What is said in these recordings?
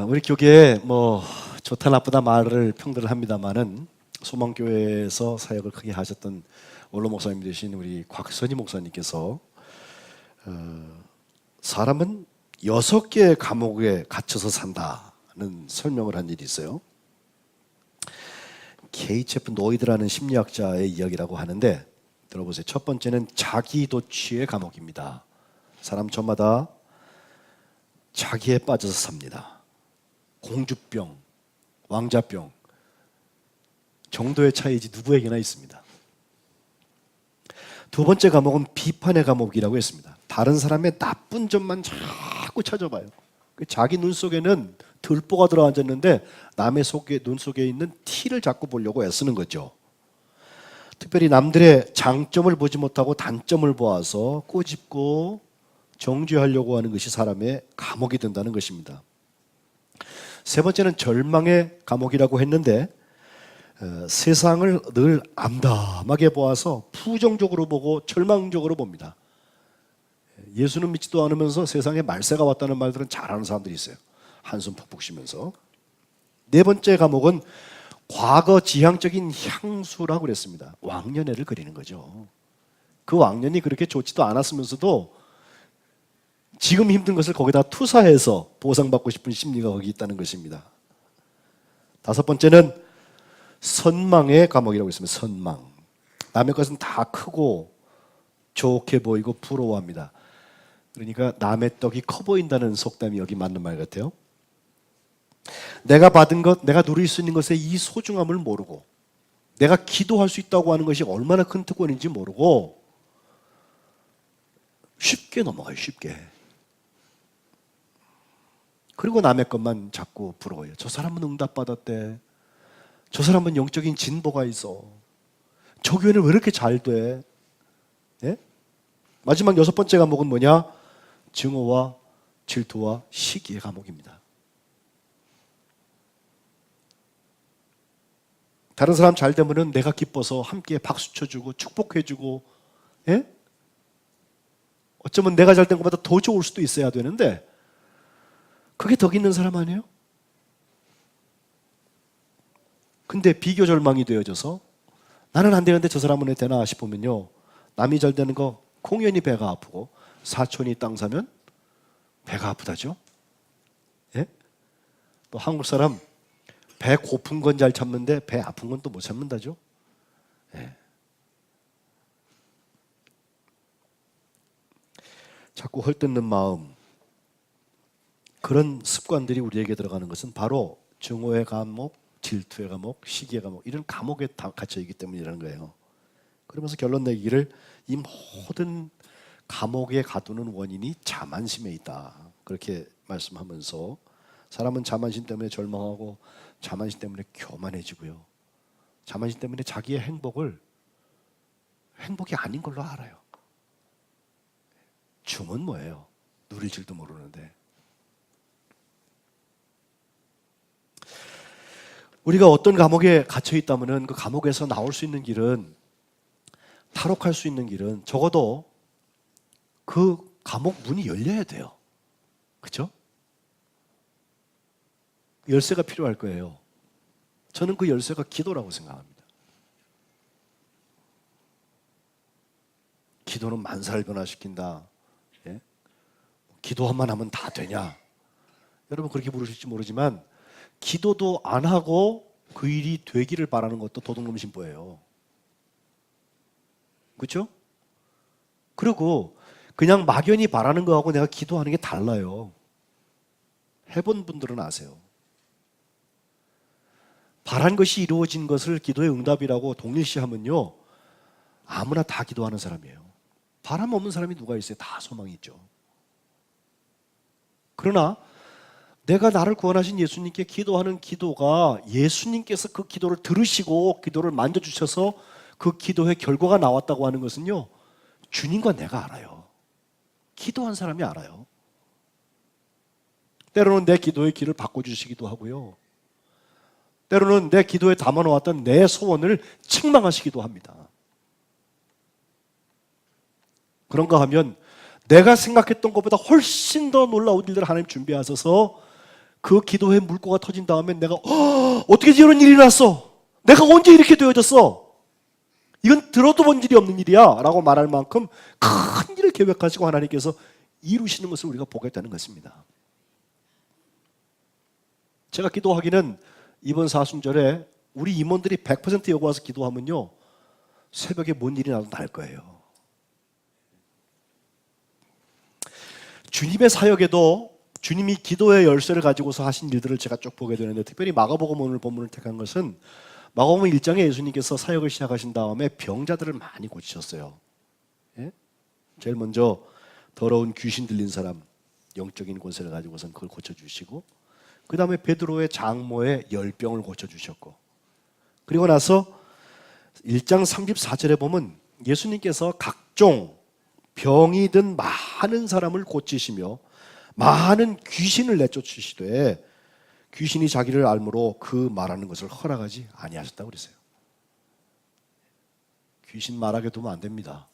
우리 교계에 좋다 나쁘다 말을 평들을 합니다만은 소망교회에서 사역을 크게 하셨던 원로 목사님 되신 우리 곽선희 목사님께서 사람은 6개의 감옥에 갇혀서 산다는 설명을 한 일이 있어요. KHF 노이드라는 심리학자의 이야기라고 하는데 들어보세요. 첫 번째는 자기도취의 감옥입니다. 사람 저마다 자기에 빠져서 삽니다. 공주병, 왕자병 정도의 차이지 누구에게나 있습니다. 두 번째 감옥은 비판의 감옥이라고 했습니다. 다른 사람의 나쁜 점만 자꾸 찾아봐요. 자기 눈 속에는 들보가 들어앉았는데 남의 눈 속에 있는 티를 자꾸 보려고 애쓰는 거죠. 특별히 남들의 장점을 보지 못하고 단점을 보아서 꼬집고 정죄하려고 하는 것이 사람의 감옥이 된다는 것입니다. 세 번째는 절망의 감옥이라고 했는데 세상을 늘 암담하게 보아서 부정적으로 보고 절망적으로 봅니다. 예수는 믿지도 않으면서 세상에 말세가 왔다는 말들은 잘하는 사람들이 있어요. 한숨 푹푹 쉬면서. 네 번째 감옥은 과거 지향적인 향수라고 그랬습니다. 왕년애를 그리는 거죠. 그 왕년이 그렇게 좋지도 않았으면서도 지금 힘든 것을 거기다 투사해서 보상받고 싶은 심리가 거기 있다는 것입니다. 다섯 번째는 선망의 감옥이라고 있습니다. 선망. 남의 것은 다 크고 좋게 보이고 부러워합니다. 그러니까 남의 떡이 커 보인다는 속담이 여기 맞는 말 같아요. 내가 받은 것, 내가 누릴 수 있는 것의 이 소중함을 모르고 내가 기도할 수 있다고 하는 것이 얼마나 큰 특권인지 모르고 쉽게 넘어가요. 쉽게. 그리고 남의 것만 자꾸 부러워요. 저 사람은 응답받았대. 저 사람은 영적인 진보가 있어. 저 교회는 왜 이렇게 잘 돼? 예? 마지막 6번째 감옥은 뭐냐? 증오와 질투와 시기의 감옥입니다. 다른 사람 잘 되면은 내가 기뻐서 함께 박수 쳐주고 축복해주고, 예? 어쩌면 내가 잘 된 것보다 더 좋을 수도 있어야 되는데 그게 덕 있는 사람 아니에요? 근데 비교 절망이 되어져서 나는 안 되는데 저 사람은 왜 되나 싶으면요, 남이 잘 되는 거 공연히 배가 아프고 사촌이 땅 사면 배가 아프다죠. 예? 또 한국 사람 배 고픈 건 잘 참는데 배 아픈 건 또 못 참는다죠. 예. 자꾸 헐뜯는 마음, 그런 습관들이 우리에게 들어가는 것은 바로 증오의 감옥, 질투의 감옥, 시기의 감옥, 이런 감옥에 갇혀 있기 때문이라는 거예요. 그러면서 결론 내기를 이 모든 감옥에 가두는 원인이 자만심에 있다, 그렇게 말씀하면서 사람은 자만심 때문에 절망하고 자만심 때문에 교만해지고요, 자만심 때문에 자기의 행복이 아닌 걸로 알아요. 춤은 뭐예요? 누릴 줄도 모르는데. 우리가 어떤 감옥에 갇혀 있다면은 그 감옥에서 나올 수 있는 길은, 탈옥할 수 있는 길은 적어도 그 감옥 문이 열려야 돼요. 그렇죠? 열쇠가 필요할 거예요. 저는 그 열쇠가 기도라고 생각합니다. 기도는 만사를 변화시킨다. 예? 기도만 하면 다 되냐? 여러분 그렇게 부르실지 모르지만 기도도 안 하고 그 일이 되기를 바라는 것도 도둑놈 신보예요. 그렇죠? 그리고 그냥 막연히 바라는 거하고 내가 기도하는 게 달라요. 해본 분들은 아세요. 바란 것이 이루어진 것을 기도의 응답이라고 동일시하면요, 아무나 다 기도하는 사람이에요. 바람 없는 사람이 누가 있어요? 다 소망이 있죠. 그러나 내가 나를 구원하신 예수님께 기도하는 기도가 예수님께서 그 기도를 들으시고 기도를 만져주셔서 그 기도의 결과가 나왔다고 하는 것은요, 주님과 내가 알아요. 기도한 사람이 알아요. 때로는 내 기도의 길을 바꿔주시기도 하고요, 때로는 내 기도에 담아놓았던 내 소원을 책망하시기도 합니다. 그런가 하면 내가 생각했던 것보다 훨씬 더 놀라운 일들을 하나님 준비하셔서 그 기도에 물고가 터진 다음에 내가 어떻게 이런 일이 났어? 내가 언제 이렇게 되어졌어? 이건 들어도 본 일이 없는 일이야 라고 말할 만큼 큰 일을 계획하시고 하나님께서 이루시는 것을 우리가 보겠다는 것입니다. 제가 기도하기는 이번 사순절에 우리 임원들이 100% 여기 와서 기도하면요, 새벽에 뭔 일이 나도 날 거예요. 주님의 사역에도 주님이 기도의 열쇠를 가지고서 하신 일들을 제가 쭉 보게 되는데, 특별히 마가복음 오늘 본문을 택한 것은 마가복음 1장에 예수님께서 사역을 시작하신 다음에 병자들을 많이 고치셨어요. 예? 제일 먼저 더러운 귀신 들린 사람, 영적인 권세를 가지고선 그걸 고쳐주시고, 그 다음에 베드로의 장모의 열병을 고쳐주셨고, 그리고 나서 1장 34절에 보면 예수님께서 각종 병이 든 많은 사람을 고치시며 많은 귀신을 내쫓으시되 귀신이 자기를 알므로 그 말하는 것을 허락하지 아니하셨다고 그랬어요. 귀신 말하게 두면 안 됩니다.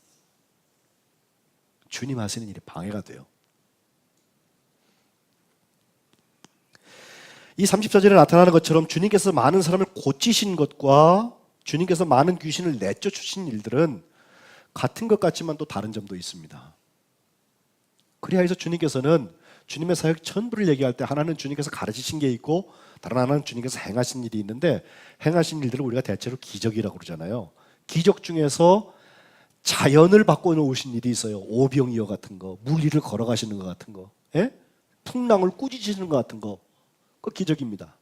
주님 하시는 일이 방해가 돼요. 이 34절에 나타나는 것처럼 주님께서 많은 사람을 고치신 것과 주님께서 많은 귀신을 내쫓으신 일들은 같은 것 같지만 또 다른 점도 있습니다. 그래야 해서 주님께서는 주님의 사역 전부를 얘기할 때 하나는 주님께서 가르치신 게 있고 다른 하나는 주님께서 행하신 일이 있는데, 행하신 일들을 우리가 대체로 기적이라고 그러잖아요. 기적 중에서 자연을 바꿔놓으신 일이 있어요. 오병이어 같은 거, 물위를 걸어가시는 것 같은 거, 예? 풍랑을 꾸짖으시는 것 같은 거, 그 기적입니다.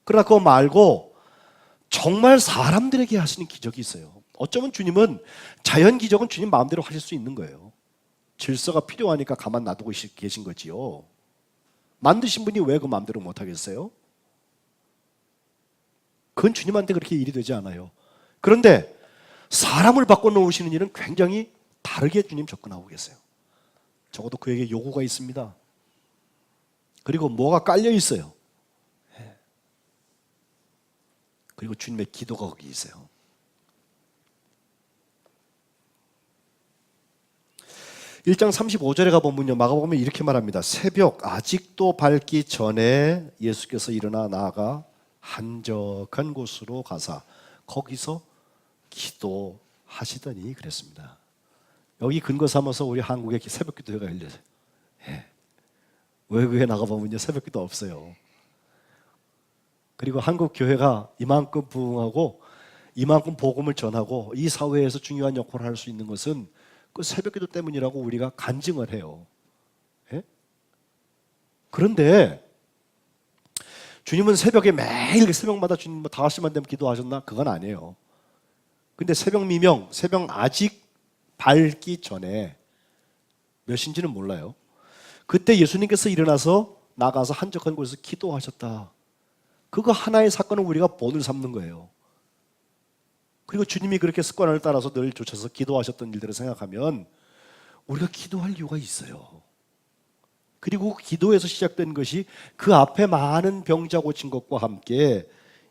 그러나 그거 말고 정말 사람들에게 하시는 기적이 있어요. 어쩌면 주님은 자연 기적은 주님 마음대로 하실 수 있는 거예요. 질서가 필요하니까 가만 놔두고 계신 거지요. 만드신 분이 왜 그 마음대로 못 하겠어요? 그건 주님한테 그렇게 일이 되지 않아요. 그런데 사람을 바꿔놓으시는 일은 굉장히 다르게 주님 접근하고 계세요. 적어도 그에게 요구가 있습니다. 그리고 뭐가 깔려 있어요. 그리고 주님의 기도가 거기 있어요. (1장 35절에 가보면요, 마가복음에 이렇게 말합니다. 새벽 아직도 밝기 전에 예수께서 일어나 나아가 한적한 곳으로 가사 거기서 기도하시더니 그랬습니다. 여기 근거 삼아서 우리 한국에 새벽 기도회가 열려요. 외국에 나가보면요, 새벽 기도 없어요. 그리고 한국 교회가 이만큼 부흥하고 이만큼 복음을 전하고 이 사회에서 중요한 역할을 할 수 있는 것은 그 새벽기도 때문이라고 우리가 간증을 해요. 예? 그런데 주님은 새벽에 매일 새벽마다 주님 5시만 되면 기도하셨나? 그건 아니에요. 근데 새벽 미명, 새벽 아직 밝기 전에 몇 시인지는 몰라요. 그때 예수님께서 일어나서 나가서 한적한 곳에서 기도하셨다. 그거 하나의 사건을 우리가 본을 삼는 거예요. 그리고 주님이 그렇게 습관을 따라서 늘 쫓아서 기도하셨던 일들을 생각하면 우리가 기도할 이유가 있어요. 그리고 기도에서 시작된 것이 그 앞에 많은 병자 고친 것과 함께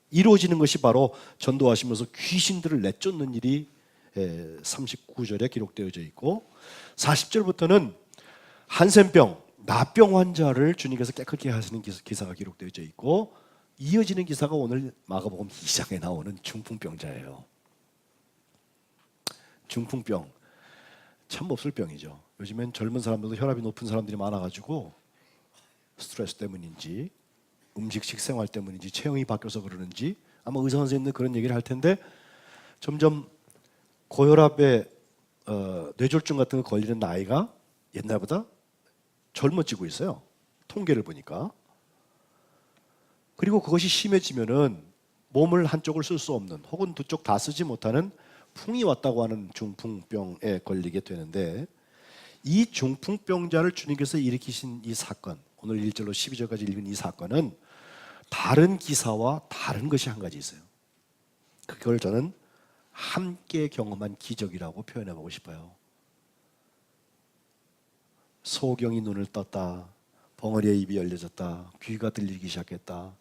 이루어지는 것이 바로 전도하시면서 귀신들을 내쫓는 일이 39절에 기록되어져 있고, 40절부터는 한센병, 나병 환자를 주님께서 깨끗게 하시는 기사가 기록되어져 있고, 이어지는 기사가 오늘 마가복음 2장에 나오는 중풍병자예요. 중풍병 참 몹쓸 병이죠. 요즘엔 젊은 사람들도 혈압이 높은 사람들이 많아가지고 스트레스 때문인지 음식 식생활 때문인지 체형이 바뀌어서 그러는지 아마 의사 선생님들 그런 얘기를 할 텐데, 점점 고혈압에 뇌졸중 같은 거 걸리는 나이가 옛날보다 젊어지고 있어요. 통계를 보니까. 그리고 그것이 심해지면은 몸을 한쪽을 쓸 수 없는 혹은 두 쪽 다 쓰지 못하는 풍이 왔다고 하는 중풍병에 걸리게 되는데, 이 중풍병자를 주님께서 일으키신 이 사건, 오늘 1절로 12절까지 읽은 이 사건은 다른 기사와 다른 것이 한 가지 있어요. 그걸 저는 함께 경험한 기적이라고 표현해 보고 싶어요. 소경이 눈을 떴다, 벙어리의 입이 열려졌다, 귀가 들리기 시작했다,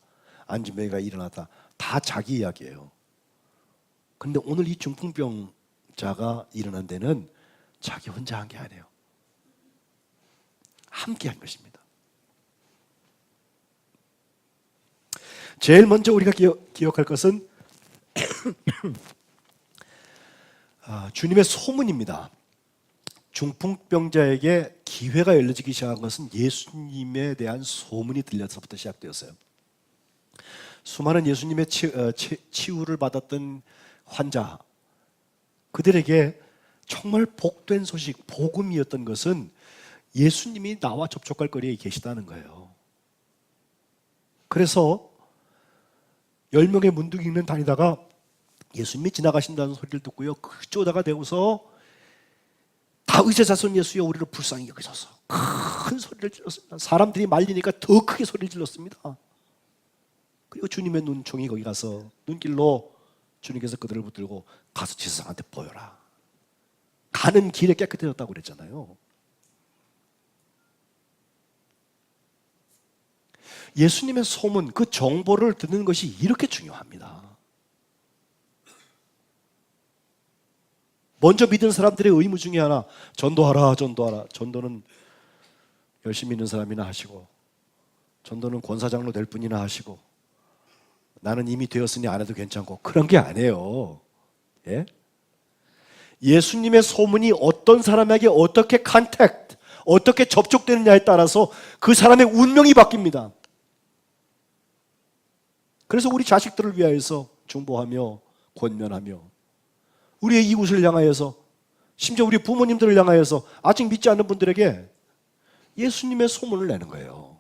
안진뱅이가 일어났다, 다 자기 이야기예요. 근데 오늘 이 중풍병자가 일어난 데는 자기 혼자 한 게 아니에요. 함께 한 것입니다. 제일 먼저 우리가 기억할 것은 주님의 소문입니다. 중풍병자에게 기회가 열려지기 시작한 것은 예수님에 대한 소문이 들려서부터 시작되었어요. 수많은 예수님의 치유를 받았던 환자, 그들에게 정말 복된 소식, 복음이었던 것은 예수님이 나와 접촉할 거리에 계시다는 거예요. 그래서 10명의 문둥이는 다니다가 예수님이 지나가신다는 소리를 듣고요, 그쪽에다가 대고서 다윗의 자손 예수여 우리를 불쌍히 여기소서, 큰 소리를 질렀습니다. 사람들이 말리니까 더 크게 소리를 질렀습니다. 그리고 주님의 눈총이 거기 가서 눈길로 주님께서 그들을 붙들고 가서 지세상한테 보여라. 가는 길에 깨끗해졌다고 그랬잖아요. 예수님의 소문, 그 정보를 듣는 것이 이렇게 중요합니다. 먼저 믿은 사람들의 의무 중에 하나, 전도하라, 전도하라. 전도는 열심히 있는 사람이나 하시고, 전도는 권사장로 될 분이나 하시고, 나는 이미 되었으니 안 해도 괜찮고, 그런 게 아니에요. 예? 예수님의 소문이 어떤 사람에게 어떻게 컨택트, 어떻게 접촉되느냐에 따라서 그 사람의 운명이 바뀝니다. 그래서 우리 자식들을 위하여서 중보하며 권면하며, 우리의 이웃을 향하여서, 심지어 우리 부모님들을 향하여서 아직 믿지 않는 분들에게 예수님의 소문을 내는 거예요.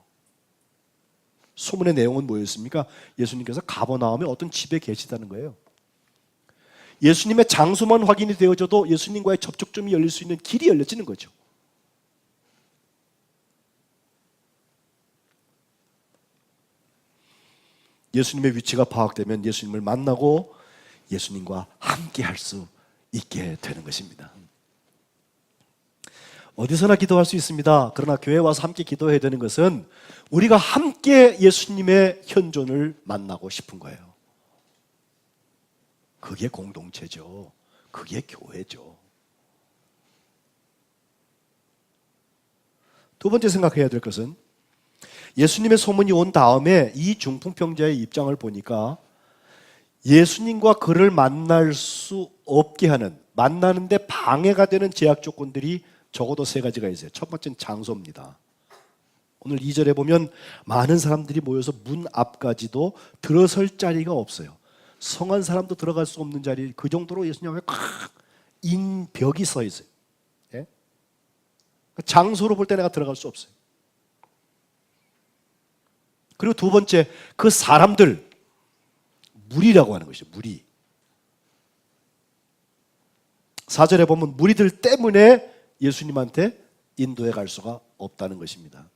소문의 내용은 뭐였습니까? 예수님께서 가버나움에 어떤 집에 계시다는 거예요. 예수님의 장소만 확인이 되어져도 예수님과의 접촉점이 열릴 수 있는 길이 열려지는 거죠. 예수님의 위치가 파악되면 예수님을 만나고 예수님과 함께 할 수 있게 되는 것입니다. 어디서나 기도할 수 있습니다. 그러나 교회에 와서 함께 기도해야 되는 것은 우리가 함께 예수님의 현존을 만나고 싶은 거예요. 그게 공동체죠. 그게 교회죠. 두 번째 생각해야 될 것은, 예수님의 소문이 온 다음에 이 중풍병자의 입장을 보니까 예수님과 그를 만날 수 없게 하는, 만나는데 방해가 되는 제약 조건들이 적어도 3가지가 있어요. 첫 번째는 장소입니다. 오늘 2절에 보면 많은 사람들이 모여서 문 앞까지도 들어설 자리가 없어요. 성한 사람도 들어갈 수 없는 자리, 그 정도로 예수님 앞에 인벽이 서 있어요. 예? 장소로 볼 때 내가 들어갈 수 없어요. 그리고 두 번째, 그 사람들, 무리라고 하는 것이죠. 무리. 4절에 보면 무리들 때문에 예수님한테 인도해 갈 수가 없다는 것입니다.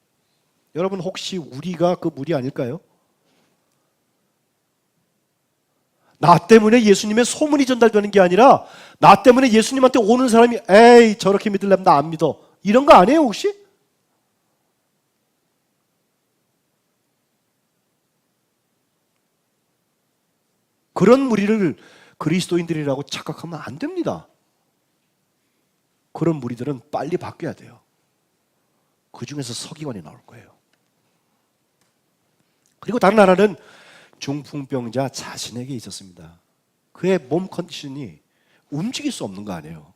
여러분, 혹시 우리가 그 무리 아닐까요? 나 때문에 예수님의 소문이 전달되는 게 아니라 나 때문에 예수님한테 오는 사람이 에이 저렇게 믿으려면 나 안 믿어, 이런 거 아니에요 혹시? 그런 무리를 그리스도인들이라고 착각하면 안 됩니다. 그런 무리들은 빨리 바뀌어야 돼요. 그 중에서 서기관이 나올 거예요. 그리고 다른 하나는 중풍병자 자신에게 있었습니다. 그의 몸 컨디션이 움직일 수 없는 거 아니에요.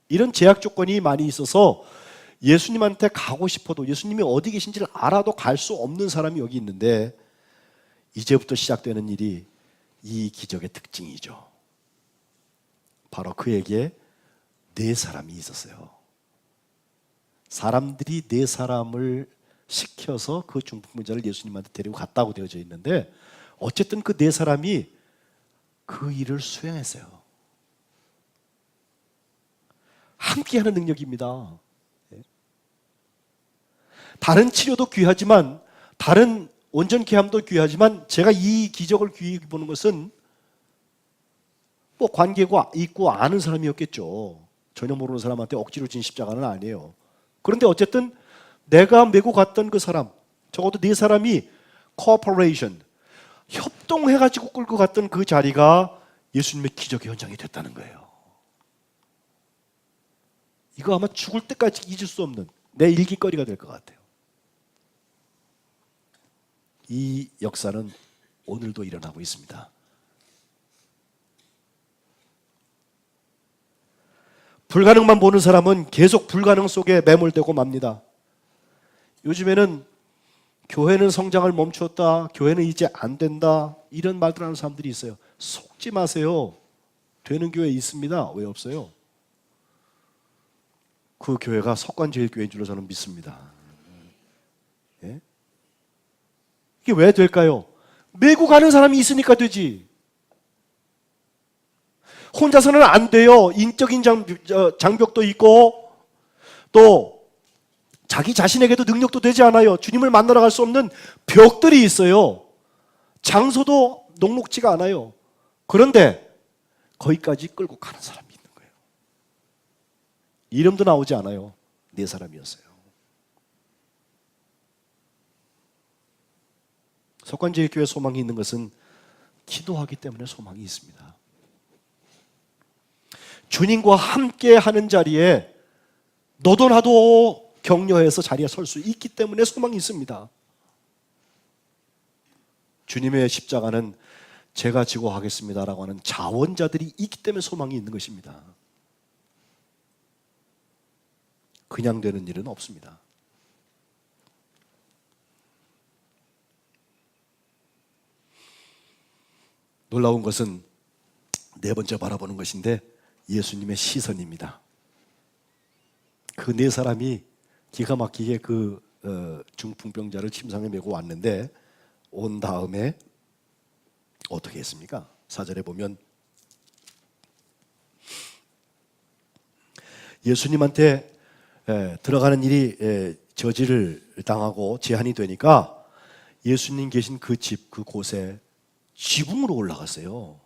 이런 제약 조건이 많이 있어서 예수님한테 가고 싶어도, 예수님이 어디 계신지를 알아도 갈 수 없는 사람이 여기 있는데, 이제부터 시작되는 일이 이 기적의 특징이죠. 바로 그에게 4사람이 있었어요. 사람들이 4사람을 시켜서 그 중풍병자를 예수님한테 데리고 갔다고 되어져 있는데, 어쨌든 그 4사람이 그 일을 수행했어요. 함께하는 능력입니다. 다른 치료도 귀하지만, 다른 온전 케함도 귀하지만, 제가 이 기적을 귀히 보는 것은 뭐 관계가 있고 아는 사람이었겠죠. 전혀 모르는 사람한테 억지로 진 십자가는 아니에요. 그런데 어쨌든 내가 메고 갔던 그 사람, 적어도 4사람이 코퍼레이션, 협동해가지고 끌고 갔던 그 자리가 예수님의 기적의 현장이 됐다는 거예요. 이거 아마 죽을 때까지 잊을 수 없는 내 일기거리가 될 것 같아요. 이 역사는 오늘도 일어나고 있습니다. 불가능만 보는 사람은 계속 불가능 속에 매몰되고 맙니다. 요즘에는 교회는 성장을 멈췄다, 교회는 이제 안 된다, 이런 말들 하는 사람들이 있어요. 속지 마세요. 되는 교회 있습니다. 왜 없어요? 그 교회가 석관제일교회인 줄로 저는 믿습니다. 예? 이게 왜 될까요? 메고 가는 사람이 있으니까 되지. 혼자서는 안 돼요. 인적인 장벽도 있고 또 자기 자신에게도 능력도 되지 않아요. 주님을 만나러 갈 수 없는 벽들이 있어요. 장소도 녹록지가 않아요. 그런데 거기까지 끌고 가는 사람이 있는 거예요. 이름도 나오지 않아요. 네 사람이었어요. 석관제일교회 소망이 있는 것은 기도하기 때문에 소망이 있습니다. 주님과 함께 하는 자리에 너도 나도 격려해서 자리에 설 수 있기 때문에 소망이 있습니다. 주님의 십자가는 제가 지고 하겠습니다라고 하는 자원자들이 있기 때문에 소망이 있는 것입니다. 그냥 되는 일은 없습니다. 놀라운 것은 네 번째 바라보는 것인데 예수님의 시선입니다. 그 네 사람이 기가 막히게 그 중풍병자를 침상에 메고 왔는데 온 다음에 어떻게 했습니까? 4절에 보면 예수님한테 들어가는 일이 저지를 당하고 제한이 되니까 예수님 계신 그 집, 그곳에 지붕으로 올라갔어요.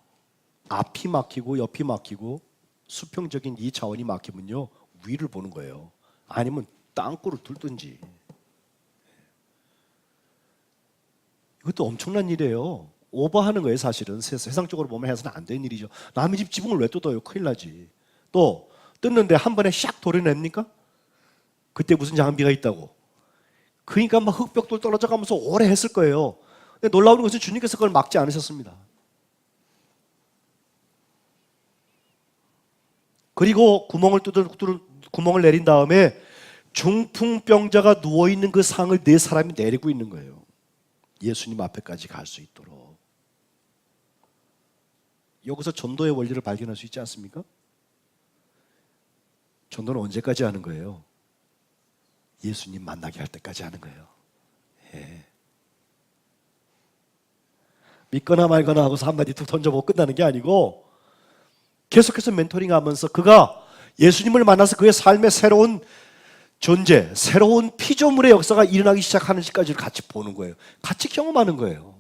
앞이 막히고 옆이 막히고 수평적인 이 차원이 막히면요 위를 보는 거예요. 아니면 땅굴을 뚫든지. 이것도 엄청난 일이에요. 오버하는 거예요. 사실은 세상적으로 보면 해서는 안 되는 일이죠. 남의 집 지붕을 왜 뜯어요? 큰일 나지. 또 뜯는데 한 번에 샥 도려냅니까? 그때 무슨 장비가 있다고. 그러니까 막 흙벽돌 떨어져 가면서 오래 했을 거예요. 근데 놀라운 것은 주님께서 그걸 막지 않으셨습니다. 그리고 구멍을 내린 다음에 중풍병자가 누워있는 그 상을 네 사람이 내리고 있는 거예요. 예수님 앞에까지 갈 수 있도록. 여기서 전도의 원리를 발견할 수 있지 않습니까? 전도는 언제까지 하는 거예요? 예수님 만나게 할 때까지 하는 거예요. 예. 믿거나 말거나 하고서 한마디 툭 던져보고 끝나는 게 아니고 계속해서 멘토링하면서 그가 예수님을 만나서 그의 삶의 새로운 존재, 새로운 피조물의 역사가 일어나기 시작하는 시까지를 같이 보는 거예요. 같이 경험하는 거예요.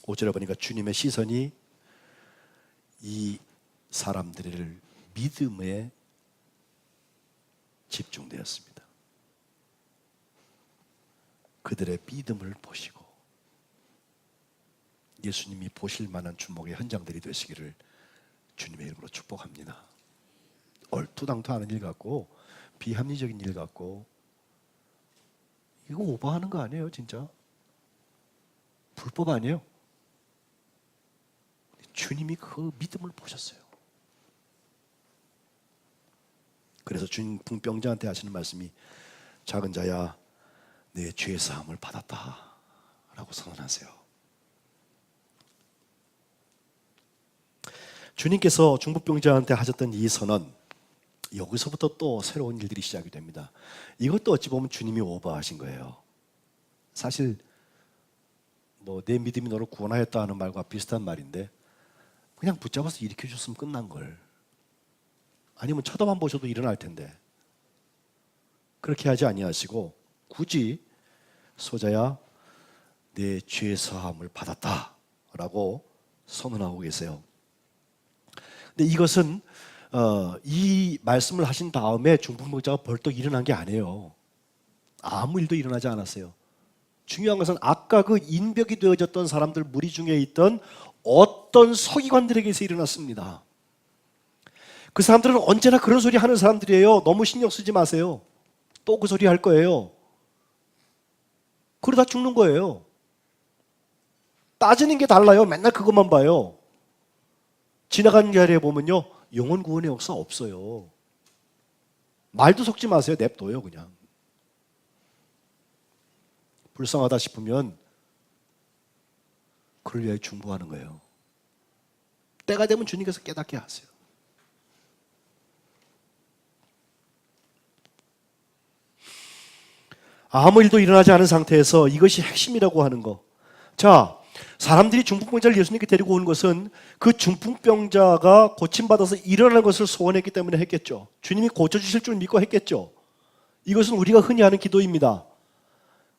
5절에 보니까 주님의 시선이 이 사람들을 믿음에 집중되었습니다. 그들의 믿음을 보시고 예수님이 보실 만한 주목의 현장들이 되시기를 주님의 이름으로 축복합니다. 얼토당토하는 일 같고 비합리적인 일 같고 이거 오버하는 거 아니에요 진짜? 불법 아니에요? 주님이 그 믿음을 보셨어요. 그래서 주님 풍병자한테 하시는 말씀이 작은 자야 내 죄 사함을 받았다 라고 선언하세요. 주님께서 중풍병자한테 하셨던 이 선언, 여기서부터 또 새로운 일들이 시작이 됩니다. 이것도 어찌 보면 주님이 오버하신 거예요. 사실 뭐 내 믿음이 너를 구원하였다 하는 말과 비슷한 말인데 그냥 붙잡아서 일으켜 줬으면 끝난 걸. 아니면 쳐다만 보셔도 일어날 텐데 그렇게 하지 아니하시고 굳이 소자야 내 죄 사함을 받았다 라고 선언하고 계세요. 근데 이것은 이 말씀을 하신 다음에 중풍병자가 벌떡 일어난 게 아니에요. 아무 일도 일어나지 않았어요. 중요한 것은 아까 그 인벽이 되어졌던 사람들 무리 중에 있던 어떤 서기관들에게서 일어났습니다. 그 사람들은 언제나 그런 소리 하는 사람들이에요. 너무 신경 쓰지 마세요. 또 그 소리 할 거예요. 그러다 죽는 거예요. 따지는 게 달라요. 맨날 그것만 봐요. 지나가는 자리에 보면요, 영혼 구원의 역사 없어요. 말도 섞지 마세요. 냅둬요 그냥. 불쌍하다 싶으면 그를 위해 중보하는 거예요. 때가 되면 주님께서 깨닫게 하세요. 아무 일도 일어나지 않은 상태에서 이것이 핵심이라고 하는 거. 자, 사람들이 중풍병자를 예수님께 데리고 온 것은 그 중풍병자가 고침받아서 일어나는 것을 소원했기 때문에 했겠죠. 주님이 고쳐주실 줄 믿고 했겠죠. 이것은 우리가 흔히 하는 기도입니다.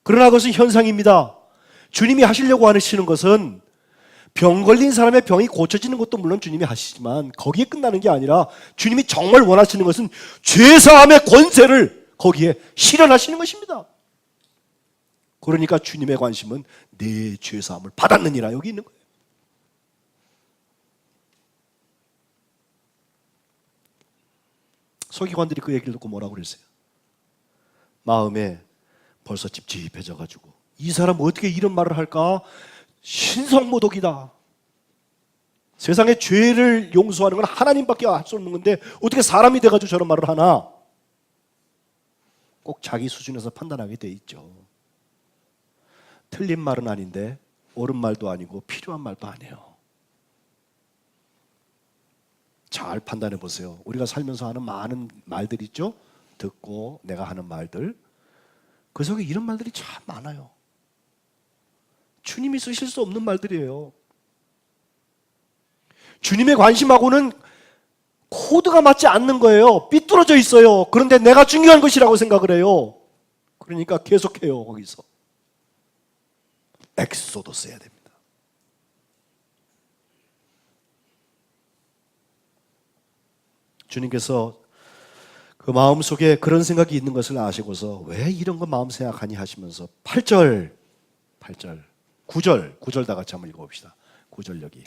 그러나 그것은 현상입니다. 주님이 하시려고 하시는 것은 병 걸린 사람의 병이 고쳐지는 것도 물론 주님이 하시지만 거기에 끝나는 게 아니라 주님이 정말 원하시는 것은 죄사함의 권세를 거기에 실현하시는 것입니다. 그러니까 주님의 관심은 내 죄사함을 받았느니라 여기 있는 거예요. 서기관들이 그 얘기를 듣고 뭐라고 그랬어요? 마음에 벌써 찝찝해져 가지고 이 사람 어떻게 이런 말을 할까? 신성모독이다. 세상에 죄를 용서하는 건 하나님밖에 할 수 없는 건데 어떻게 사람이 돼가지고 저런 말을 하나? 꼭 자기 수준에서 판단하게 돼 있죠. 틀린 말은 아닌데 옳은 말도 아니고 필요한 말도 아니에요. 잘 판단해 보세요. 우리가 살면서 하는 많은 말들 있죠? 듣고 내가 하는 말들, 그 속에 이런 말들이 참 많아요. 주님이 쓰실 수 없는 말들이에요. 주님의 관심하고는 코드가 맞지 않는 거예요. 삐뚤어져 있어요. 그런데 내가 중요한 것이라고 생각을 해요. 그러니까 계속해요. 거기서 엑소도스 해야 됩니다. 주님께서 그 마음속에 그런 생각이 있는 것을 아시고서 왜 이런 거 마음 생각하니 하시면서 8절 9절 다 같이 한번 읽어봅시다. 9절 여기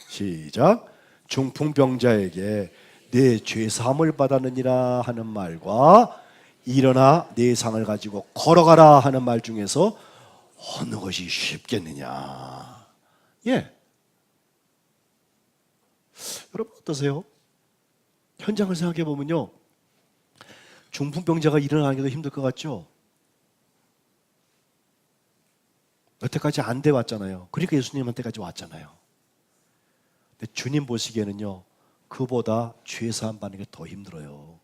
시작. 중풍병자에게 내 죄사함을 받았느니라 하는 말과 일어나 내 상을 가지고 걸어가라 하는 말 중에서 어느 것이 쉽겠느냐. 예, 여러분 어떠세요? 현장을 생각해 보면요, 중풍병자가 일어나는 게 더 힘들 것 같죠? 여태까지 안 돼 왔잖아요. 그러니까 예수님한테까지 왔잖아요. 근데 주님 보시기에는요, 그보다 죄사함 받는 게 더 힘들어요.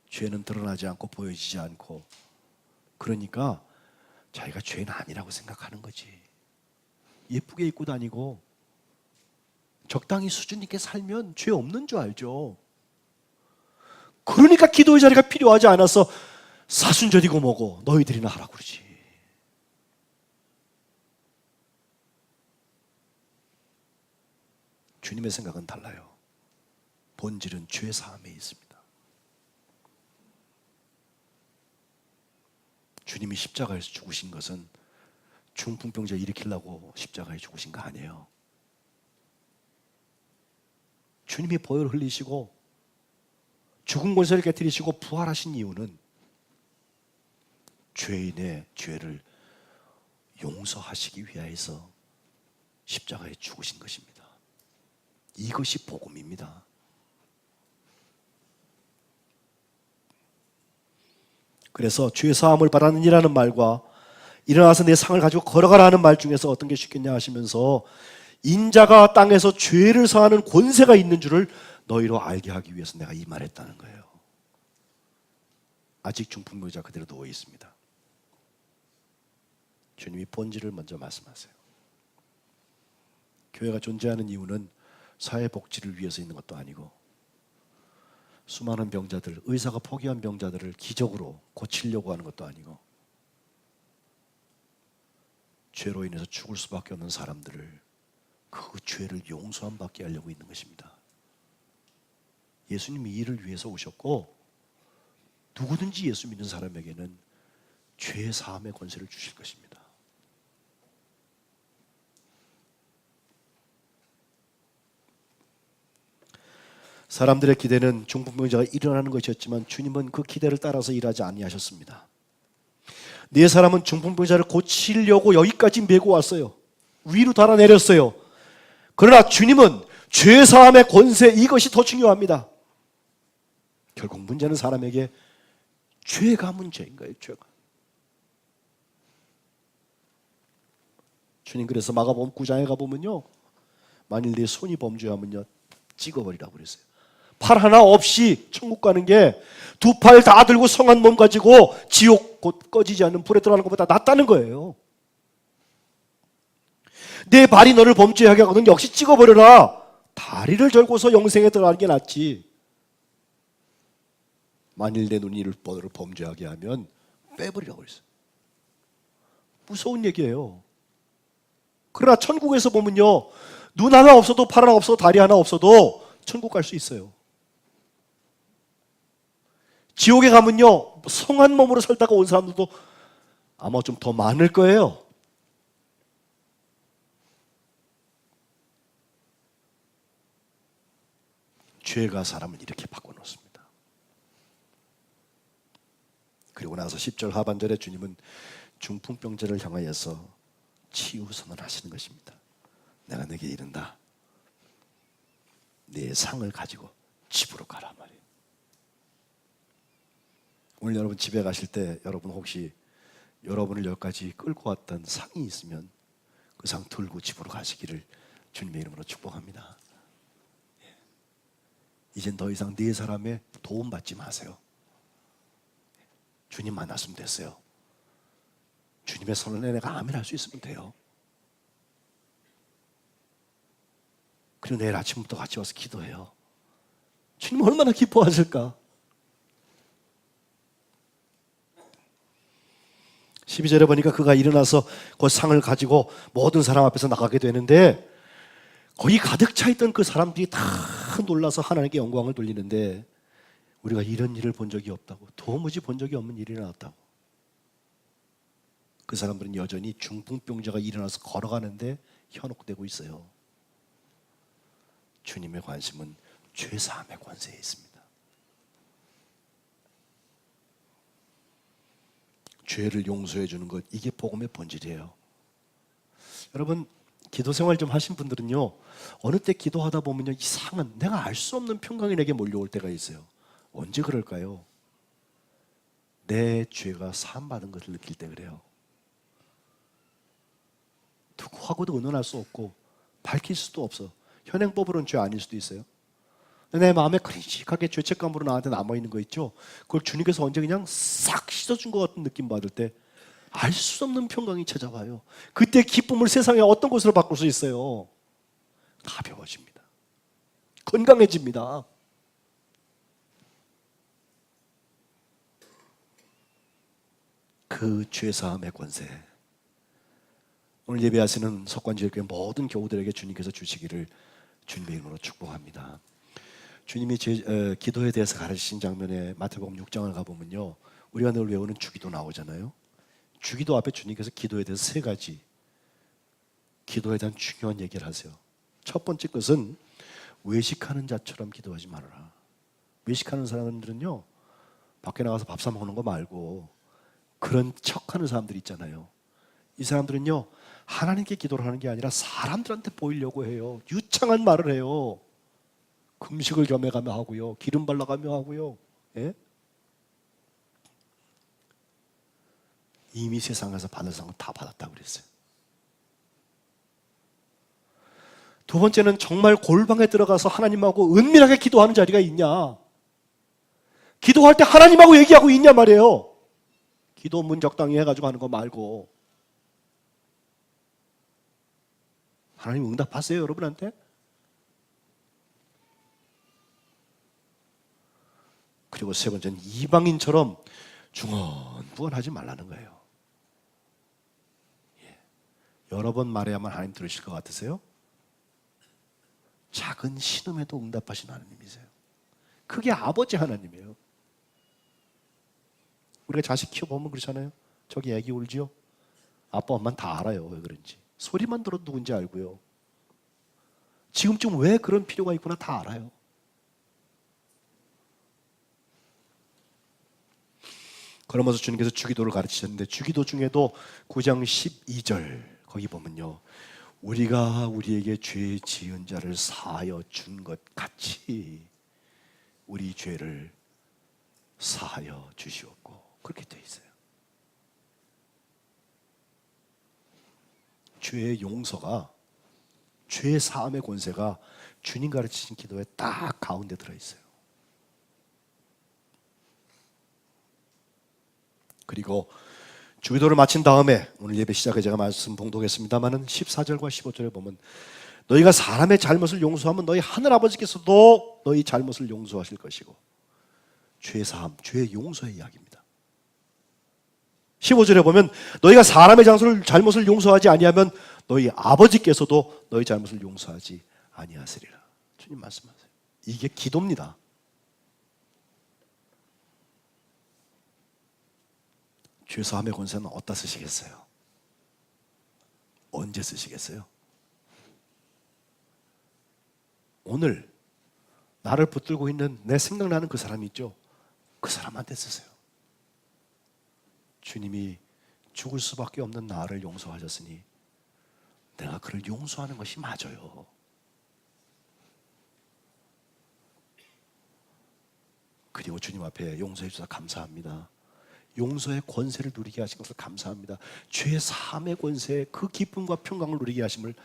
죄는 드러나지 않고 보여지지 않고, 그러니까 자기가 죄는 아니라고 생각하는 거지. 예쁘게 입고 다니고 적당히 수준 있게 살면 죄 없는 줄 알죠. 그러니까 기도의 자리가 필요하지 않아서 사순절이고 뭐고 너희들이나 하라고 그러지. 주님의 생각은 달라요. 본질은 죄 사함에 있습니다. 주님이 십자가에서 죽으신 것은 중풍병자 일으키려고 십자가에 죽으신 거 아니에요. 주님이 보혈 흘리시고 죽은 권세를 깨뜨리시고 부활하신 이유는 죄인의 죄를 용서하시기 위하여서 십자가에 죽으신 것입니다. 이것이 복음입니다. 그래서 죄 사함을 받았느니라는 말과 일어나서 내 상을 가지고 걸어가라는 말 중에서 어떤 게 쉽겠냐 하시면서 인자가 땅에서 죄를 사하는 권세가 있는 줄을 너희로 알게 하기 위해서 내가 이 말했다는 거예요. 아직 중풍병자 그대로 누워 있습니다. 주님이 본질을 먼저 말씀하세요. 교회가 존재하는 이유는 사회복지를 위해서 있는 것도 아니고 수많은 병자들, 의사가 포기한 병자들을 기적으로 고치려고 하는 것도 아니고 죄로 인해서 죽을 수밖에 없는 사람들을 그 죄를 용서함 받게 하려고 있는 것입니다. 예수님이 이를 위해서 오셨고 누구든지 예수 믿는 사람에게는 죄 사함의 권세를 주실 것입니다. 사람들의 기대는 중풍병자가 일어나는 것이었지만 주님은 그 기대를 따라서 일하지 아니하셨습니다. 네 사람은 중풍병자를 고치려고 여기까지 메고 왔어요. 위로 달아내렸어요. 그러나 주님은 죄사함의 권세, 이것이 더 중요합니다. 결국 문제는 사람에게 죄가 문제인 거예요. 죄가. 주님 그래서 마가복음 9장에 가보면요, 만일 내 손이 범죄하면요 찍어버리라고 그랬어요. 팔 하나 없이 천국 가는 게 두 팔 다 들고 성한 몸 가지고 지옥 곧 꺼지지 않는 불에 들어가는 것보다 낫다는 거예요. 내 발이 너를 범죄하게 하거든 역시 찍어버려라. 다리를 절고서 영생에 들어가는 게 낫지. 만일 내 눈이 너를 범죄하게 하면 빼버리라고 그랬어요. 무서운 얘기예요. 그러나 천국에서 보면요, 눈 하나 없어도 팔 하나 없어도 다리 하나 없어도 천국 갈 수 있어요. 지옥에 가면요, 성한 몸으로 살다가 온 사람들도 아마 좀 더 많을 거예요. 죄가 사람을 이렇게 바꿔놓습니다. 그리고 나서 10절 하반절에 주님은 중풍병자를 향하여서 치유 선언하시는 것입니다. 내가 네게 이른다. 네 상을 가지고 집으로 가라 말이에요. 오늘 여러분 집에 가실 때 여러분 혹시 여러분을 여기까지 끌고 왔던 상이 있으면 그 상 들고 집으로 가시기를 주님의 이름으로 축복합니다. 이젠 더 이상 네 사람의 도움 받지 마세요. 주님 만났으면 됐어요. 주님의 선언에 내가 아멘 할 수 있으면 돼요. 그리고 내일 아침부터 같이 와서 기도해요. 주님 얼마나 기뻐하실까. 12절에 보니까 그가 일어나서 그 상을 가지고 모든 사람 앞에서 나가게 되는데, 거기 가득 차 있던 그 사람들이 다 놀라서 하나님께 영광을 돌리는데, 우리가 이런 일을 본 적이 없다고, 도무지 본 적이 없는 일이 나왔다고. 그 사람들은 여전히 중풍병자가 일어나서 걸어가는데 현혹되고 있어요. 주님의 관심은 죄사함의 권세에 있습니다. 죄를 용서해 주는 것, 이게 복음의 본질이에요. 여러분 기도 생활 좀 하신 분들은요, 어느 때 기도하다 보면요, 이상한 내가 알 수 없는 평강이 내게 몰려올 때가 있어요. 언제 그럴까요? 내 죄가 사함받은 것을 느낄 때 그래요. 누구하고도 의논할 수 없고 밝힐 수도 없어. 현행법으로는 죄 아닐 수도 있어요. 내 마음에 그리직하게 죄책감으로 나한테 남아있는 거 있죠. 그걸 주님께서 언제 그냥 싹 씻어준 것 같은 느낌 받을 때 알 수 없는 평강이 찾아와요. 그때 기쁨을 세상에 어떤 것으로 바꿀 수 있어요? 가벼워집니다. 건강해집니다. 그 죄사함의 권세, 오늘 예배하시는 석관지교회 모든 교우들에게 주님께서 주시기를 주님의 이름으로 축복합니다. 주님이 기도에 대해서 가르치신 장면에 마태복음 6장을 가보면요, 우리가 늘 외우는 주기도 나오잖아요. 주기도 앞에 주님께서 기도에 대해서 세 가지 기도에 대한 중요한 얘기를 하세요. 첫 번째 것은 외식하는 자처럼 기도하지 말아라. 외식하는 사람들은요, 밖에 나가서 밥 사 먹는 거 말고 그런 척하는 사람들 있잖아요. 이 사람들은요, 하나님께 기도를 하는 게 아니라 사람들한테 보이려고 해요. 유창한 말을 해요. 금식을 겸해가며 하고요, 기름 발라가며 하고요. 예? 이미 세상에서 받을 상은 다 받았다고 그랬어요. 두 번째는 정말 골방에 들어가서 하나님하고 은밀하게 기도하는 자리가 있냐. 기도할 때 하나님하고 얘기하고 있냐 말이에요. 기도 문 적당히 해가지고 하는 거 말고. 하나님 응답하세요 여러분한테? 그리고 세 번째는 이방인처럼 중언부언하지 말라는 거예요. 여러 번 말해야만 하나님 들으실 것 같으세요? 작은 신음에도 응답하신 하나님이세요. 그게 아버지 하나님이에요. 우리가 자식 키워보면 그렇잖아요. 저기 애기 울지요? 아빠 엄마는 다 알아요. 왜 그런지. 소리만 들어도 누군지 알고요. 지금쯤 왜 그런 필요가 있구나 다 알아요. 그러면서 주님께서 주기도를 가르치셨는데 주기도 중에도 9장 12절 거기 보면요, 우리가 우리에게 죄 지은 자를 사하여 준 것 같이 우리 죄를 사하여 주시옵고, 그렇게 되어 있어요. 죄의 용서가, 죄 사함의 권세가 주님 가르치신 기도에 딱 가운데 들어있어요. 그리고 주기도를 마친 다음에 오늘 예배 시작에 제가 말씀 봉독했습니다마는 14절과 15절에 보면 너희가 사람의 잘못을 용서하면 너희 하늘아버지께서도 너희 잘못을 용서하실 것이고, 죄 사함, 죄 용서의 이야기입니다. 15절에 보면 너희가 사람의 잘못을 용서하지 아니하면 너희 아버지께서도 너희 잘못을 용서하지 아니하시리라. 주님 말씀하세요. 이게 기도입니다. 죄 사함의 권세는 어디다 쓰시겠어요? 언제 쓰시겠어요? 오늘 나를 붙들고 있는, 내 생각나는 그 사람이 있죠? 그 사람한테 쓰세요. 주님이 죽을 수밖에 없는 나를 용서하셨으니 내가 그를 용서하는 것이 맞아요. 그리고 주님 앞에 용서해 주셔서 감사합니다. 용서의 권세를 누리게 하신 것을 감사합니다. 죄 사함의 권세, 그 기쁨과 평강을 누리게 하심을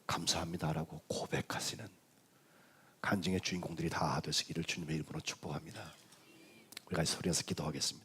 감사합니다라고 고백하시는 간증의 주인공들이 다 되시기를 주님의 이름으로 축복합니다. 우리 같이 소리내서 기도하겠습니다.